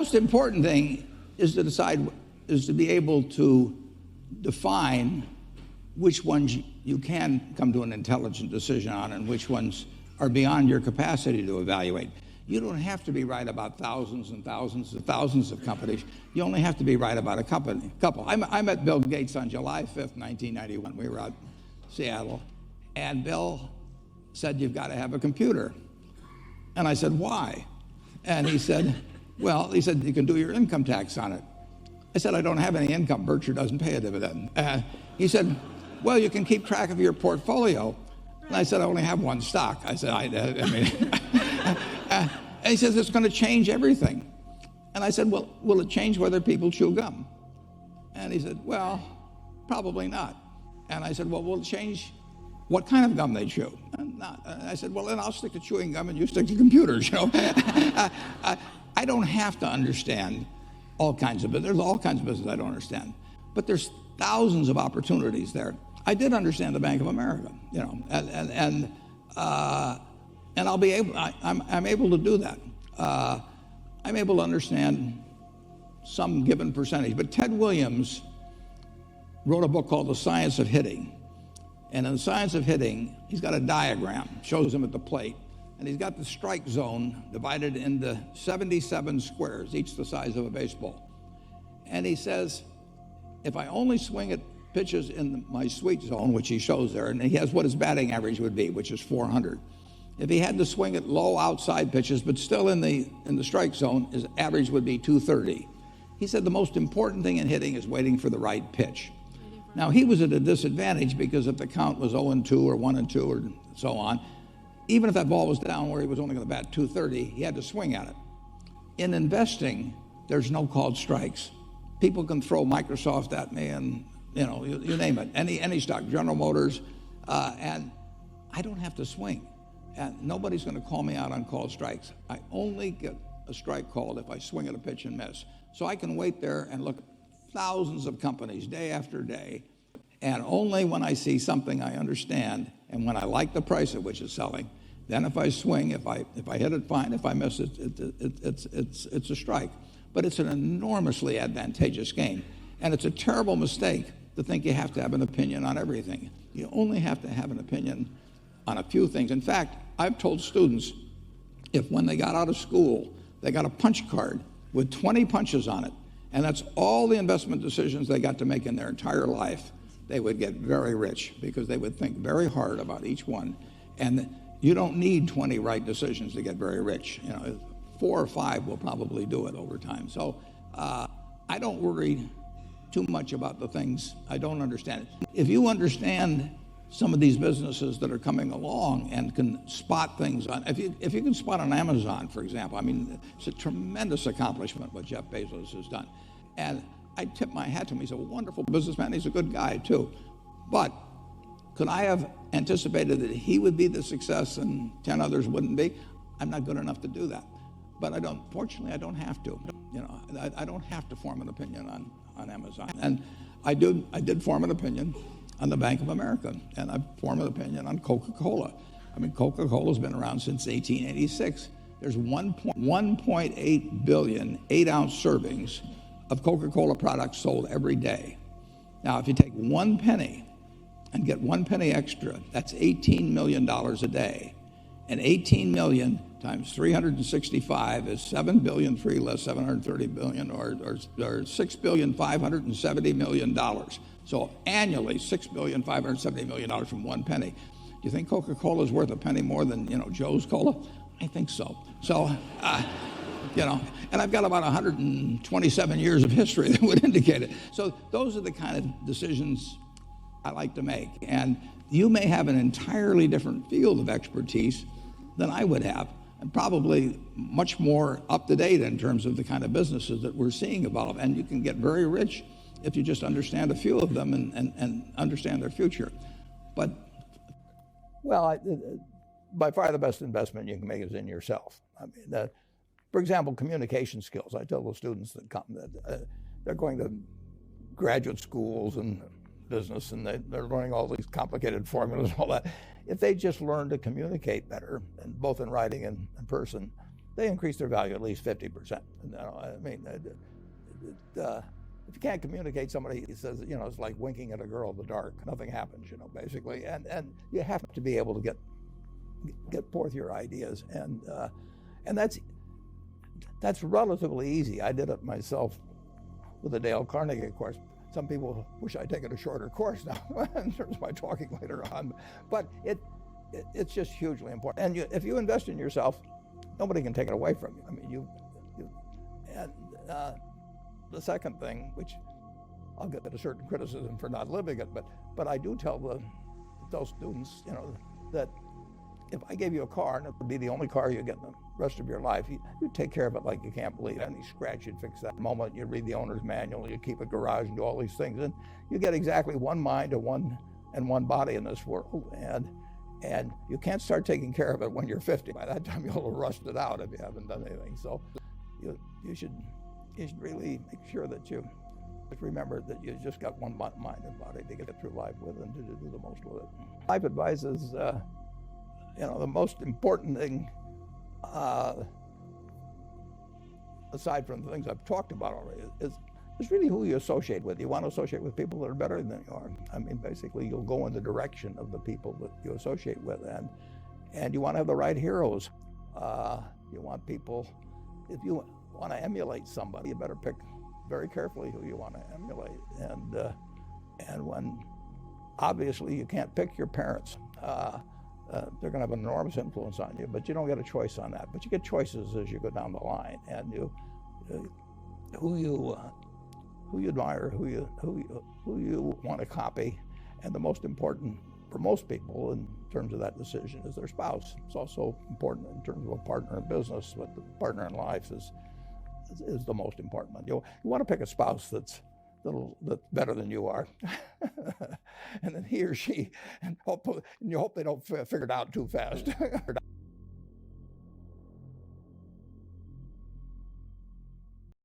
most important thing is to be able to define which ones you can come to an intelligent decision on and which ones are beyond your capacity to evaluate. You don't have to be right about thousands and thousands and thousands of companies. You only have to be right about a couple. I met Bill Gates on July 5th, 1991. We were out in Seattle, and Bill said, "You've got to have a computer." And I said, "Why?" And he said, "You can do your income tax on it." I said, "I don't have any income. Berkshire doesn't pay a dividend." He said, "Well, you can keep track of your portfolio." And I said, "I only have one stock." I said, and he says, "It's going to change everything." And I said, "Well, will it change whether people chew gum?" And he said, "Well, probably not." And I said, "Well, will it change what kind of gum they chew?" And I said, "Well, then I'll stick to chewing gum and you stick to computers, I don't have to understand all kinds of business. There's all kinds of business I don't understand. But there's thousands of opportunities there. I did understand the Bank of America, and I'll be able. I'm able to do that. I'm able to understand some given percentage. But Ted Williams wrote a book called The Science of Hitting, and in The Science of Hitting, he's got a diagram, shows him at the plate, and he's got the strike zone divided into 77 squares, each the size of a baseball. And he says, if I only swing at pitches in my sweet zone, which he shows there, and he has what his batting average would be, which is 400. If he had to swing at low outside pitches, but still in the strike zone, his average would be 230. He said the most important thing in hitting is waiting for the right pitch. Now, he was at a disadvantage because if the count was 0-2 or 1-2 or so on, even if that ball was down where he was only going to bat 230, he had to swing at it. In investing, there's no called strikes. People can throw Microsoft at me and, you name it, any stock, General Motors, and I don't have to swing. And nobody's going to call me out on called strikes. I only get a strike called if I swing at a pitch and miss. So I can wait there and look at thousands of companies day after day, and only when I see something I understand and when I like the price at which it's selling, then if I swing, if I hit it, fine. If I miss it, it's a strike. But it's an enormously advantageous game, and it's a terrible mistake to think you have to have an opinion on everything. You only have to have an opinion on a few things. In fact, I've told students, if when they got out of school, they got a punch card with 20 punches on it, and that's all the investment decisions they got to make in their entire life, they would get very rich because they would think very hard about each one. And you don't need 20 right decisions to get very rich. 4 or 5 will probably do it over time. So I don't worry too much about the things I don't understand. If you understand some of these businesses that are coming along and can spot things on, if you can spot on Amazon, for example, it's a tremendous accomplishment what Jeff Bezos has done. And I tip my hat to him. He's a wonderful businessman. He's a good guy too. But could I have anticipated that he would be the success and 10 others wouldn't be? I'm not good enough to do that. But fortunately, I don't have to. I don't have to form an opinion on Amazon. And I did form an opinion on the Bank of America, and I formed an opinion on Coca-Cola. Coca-Cola's been around since 1886. There's 1.8 billion 8-ounce servings of Coca-Cola products sold every day. Now, if you take 1 penny and get 1 penny extra, that's $18 million a day. And 18 million times 365 is 7 billion, 3 less 730 billion, or $6,570,000,000. So annually, $6,570,000,000 from 1 penny. Do you think Coca-Cola is worth a penny more than Joe's Cola? I think so. So, and I've got about 127 years of history that would indicate it. So those are the kind of decisions I like to make. And you may have an entirely different field of expertise than I would have, and probably much more up to date in terms of the kind of businesses that we're seeing evolve. And you can get very rich if you just understand a few of them and understand their future. But, by far the best investment you can make is in yourself. For example, communication skills. I tell the students that come that they're going to graduate schools and business, and they're learning all these complicated formulas and all that. If they just learn to communicate better, and both in writing and in person, they increase their value at least 50%. I mean, if you can't communicate, somebody says, it's like winking at a girl in the dark. Nothing happens, basically. And you have to be able to get forth your ideas, and that's relatively easy. I did it myself with the Dale Carnegie course. Some people wish I'd taken a shorter course now in terms of my talking later on, but it's just hugely important. And if you invest in yourself, nobody can take it away from you. I mean, and the second thing, which I'll get a certain criticism for not living it, but I do tell those students, that if I gave you a car and it would be the only car you get in the rest of your life, you take care of it like you can't believe it. Any scratch, you'd fix that moment. You read the owner's manual, you keep it garage and do all these things, and you get exactly one mind and one body in this world. And you can't start taking care of it when you're 50. By that time, you'll have rusted out if you haven't done anything. So you should really make sure that you remember that you just got one mind and body to get through life with and to do the most with it. Life advice is, the most important thing, aside from the things I've talked about already, is really who you associate with. You want to associate with people that are better than you are. I mean, basically, you'll go in the direction of the people that you associate with, and you want to have the right heroes. You want people, if you want to emulate somebody, you better pick very carefully who you want to emulate. And when, obviously, you can't pick your parents. They're going to have an enormous influence on you, but you don't get a choice on that. But you get choices as you go down the line, and who you admire, who you want to copy, and the most important for most people in terms of that decision is their spouse. It's also important in terms of a partner in business, but the partner in life is the most important one. You want to pick a spouse that's better than you are, and then he or she, and you hope they don't figure it out too fast.